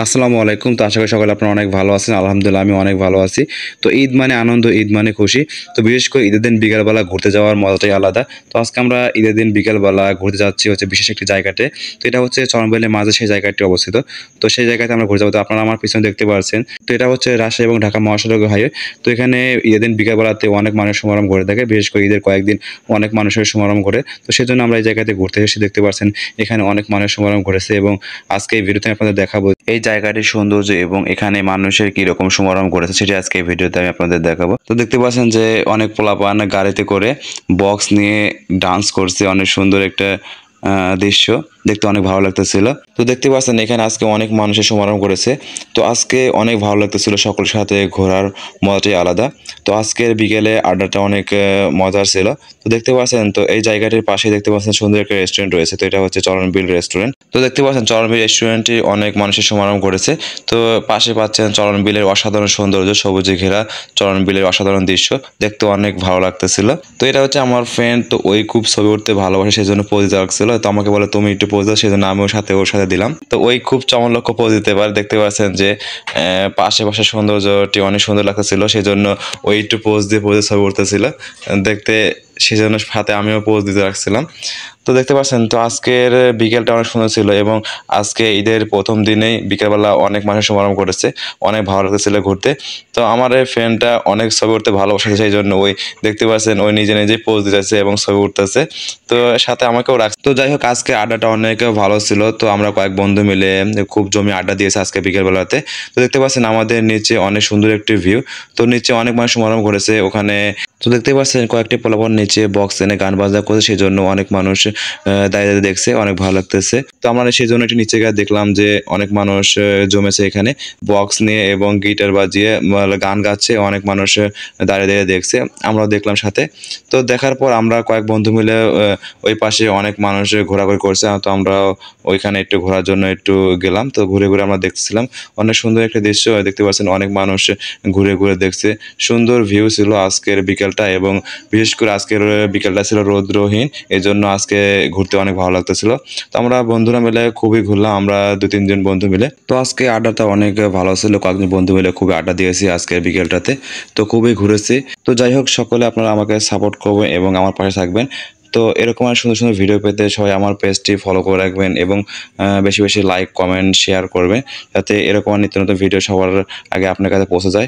আসসালামু আলাইকুম। তো আশা করি সকলে আপনারা অনেক ভালো আছেন। আলহামদুলিল্লাহ আমি অনেক ভালো আছি। তো ঈদ মানে আনন্দ, ঈদ মানে খুশি। তো বিশেষ করে ঈদের দিন বিকালবেলা ঘুরতে যাওয়ার মজাটাই আলাদা। তো আজকে আমরা ঈদের দিন বিকালবেলা ঘুরতে যাচ্ছি হচ্ছে বিশেষ একটি জায়গাতে। তো এটা হচ্ছে চরমবিলের মাঝে সেই জায়গাটি অবস্থিত। তো সেই জায়গাতে আমরা ঘুরতে যাবো। তো আপনারা আমার পিছনে দেখতে পাচ্ছেন। তো এটা হচ্ছে রাজশাহী এবং ঢাকা মহাসড়ক হাইওয়ে। তো এখানে ঈদের দিন বিকালবেলাতে অনেক মানুষ সমাগম ঘটে থাকে। বিশেষ করে ঈদের কয়েকদিন অনেক মানুষের সমাগম ঘটে। তো সেজন্য আমরা এই জায়গাতে ঘুরতে এসে দেখতে পাচ্ছেন এখানে অনেক মানুষ সমাগম ঘটেছে এবং আজকে এই ভিডিওতে আপনাদের দেখাবো এই জায়গাটির সৌন্দর্য এবং এখানে মানুষের কি রকম সমারোহ করেছে সেটা আজকে এই ভিডিওতে আমি আপনাদের দেখাবো। তো দেখতে পাচ্ছেন যে অনেক পোলাপান গাড়িতে করে বক্স নিয়ে ডান্স করছে, অনেক সুন্দর একটা দৃশ্য দেখতে অনেক ভালো লাগতেছিল। তো দেখতে পাচ্ছেন এখানে আজকে অনেক মানুষের সমারোহ করেছে। তো আজকে অনেক ভালো লাগতেছিল, সকলের সাথে ঘোরার মজাটাই আলাদা। তো আজকের বিকেলে আড্ডাটা অনেক মজার ছিল। তো দেখতে পাচ্ছেন তো এই জায়গাটির পাশে দেখতে পাচ্ছেন সুন্দর একটা রেস্টুরেন্ট রয়েছে। তো এটা হচ্ছে চরণবিল রেস্টুরেন্ট। তো দেখতে পাচ্ছেন চরণবিল রেস্টুরেন্টে অনেক মানুষের সমাগম করেছে। তো পাশে পাচ্ছেন চরণবিলের অসাধারণ সৌন্দর্য, সবুজে ঘেরা চরণবিলের অসাধারণ দৃশ্য দেখতে অনেক ভালো লাগতেছিল। তো এটা হচ্ছে আমার ফ্রেন্ড, তো ওই খুব ছবি উঠতে ভালোবাসে, সেই জন্য পোজ দেওয়া লাগছিল। তো আমাকে বলে তুমি একটু পোজ দাও, সেই জন্য আমি ওর সাথে দিলাম। তো ওই খুব চমৎকার পোজ দিতে পারে। দেখতে পাচ্ছেন যে পাশে পাশে সৌন্দর্যটি অনেক সুন্দর লাগতেছিল, সেই জন্য ওই একটু পোজ দিয়ে ছবি উঠতেছিল দেখতে, সেই জন্য সাথে আমিও পোজ দিতে রাখছিলাম। তো দেখতে পাচ্ছেন তো আজকের বিকেলটা অনেক সুন্দর ছিল এবং আজকে ঈদের প্রথম দিনেই বিকেলবেলা অনেক মানুষ সমাগম করেছে, অনেক ভালো লাগতেছিল ঘুরতে। তো আমার এই ফ্রেন্ডটা অনেক ছবি উঠতে ভালোবাসে, সেই জন্য ওই দেখতে পাচ্ছেন ওই নিজে নিজেই পোজ দিতেছে এবং ছবি উঠতেছে। তো সাথে আমাকেও রাখছে। তো যাই হোক আজকে আড্ডাটা অনেক ভালো ছিল। তো আমরা কয়েক বন্ধু মিলে খুব জমি আড্ডা দিয়েছে আজকে বিকেলবেলাতে। তো দেখতে পাচ্ছেন আমাদের নিচে অনেক সুন্দর একটি ভিউ। তো নিচে অনেক মানুষ সমাগম করেছে ওখানে। তো দেখতে পাচ্ছেন কয়েকটি পোলাপান নিচে বক্স এনে গান বাজনা করছে, সেই জন্য অনেক মানুষ দাঁড়িয়ে দাঁড়িয়ে দেখছে, অনেক ভালো লাগতেছে। তো আমরা সেই জন্য একটু নিচে গিয়ে দেখলাম যে অনেক মানুষ জমেছে এখানে বক্স নিয়ে এবং গিটার বাজিয়ে গান গাচ্ছে, অনেক মানুষ দাঁড়িয়ে দাঁড়িয়ে দেখছে, আমরাও দেখলাম সাথে। তো দেখার পর আমরা কয়েক বন্ধু মিলে ওই পাশে অনেক মানুষ ঘোরাঘুরি করছে, তো আমরা ওইখানে একটু ঘোরার জন্য একটু গেলাম। তো ঘুরে ঘুরে আমরা দেখছিলাম অনেক সুন্দর একটা দৃশ্য। দেখতে পাচ্ছেন অনেক মানুষ ঘুরে ঘুরে দেখছে, সুন্দর ভিউ ছিল আজকের বিকেলটা এবং বিশেষ করে আজকের বিকেলটা ছিল রৌদ্রহীন, এই জন্য আজকে ঘুরতে অনেক ভালো লাগতেছিল। তো আমরা বন্ধুরা মিলে খুবই ঘুরলাম, আমরা 2-3 জন বন্ধু মিলে। তো আজকে আড্ডাটা অনেক ভালো ছিল, কয়েকজন বন্ধু মিলে খুবই আড্ডা দিয়েছি আজকের বিকেলটাতে। তো খুবই ঘুরেছি। তো যাই হোক সকলে আপনারা আমাকে সাপোর্ট করবেন এবং আমার পাশে থাকবেন। তো এরকম আর সুন্দর সুন্দর ভিডিও পেতে সবাই আমার পেজটি ফলো করে রাখবেন এবং বেশি বেশি লাইক কমেন্ট শেয়ার করবেন, যাতে এরকম নিত্য নতুন ভিডিও সবার আগে আপনার কাছে পৌঁছে যায়।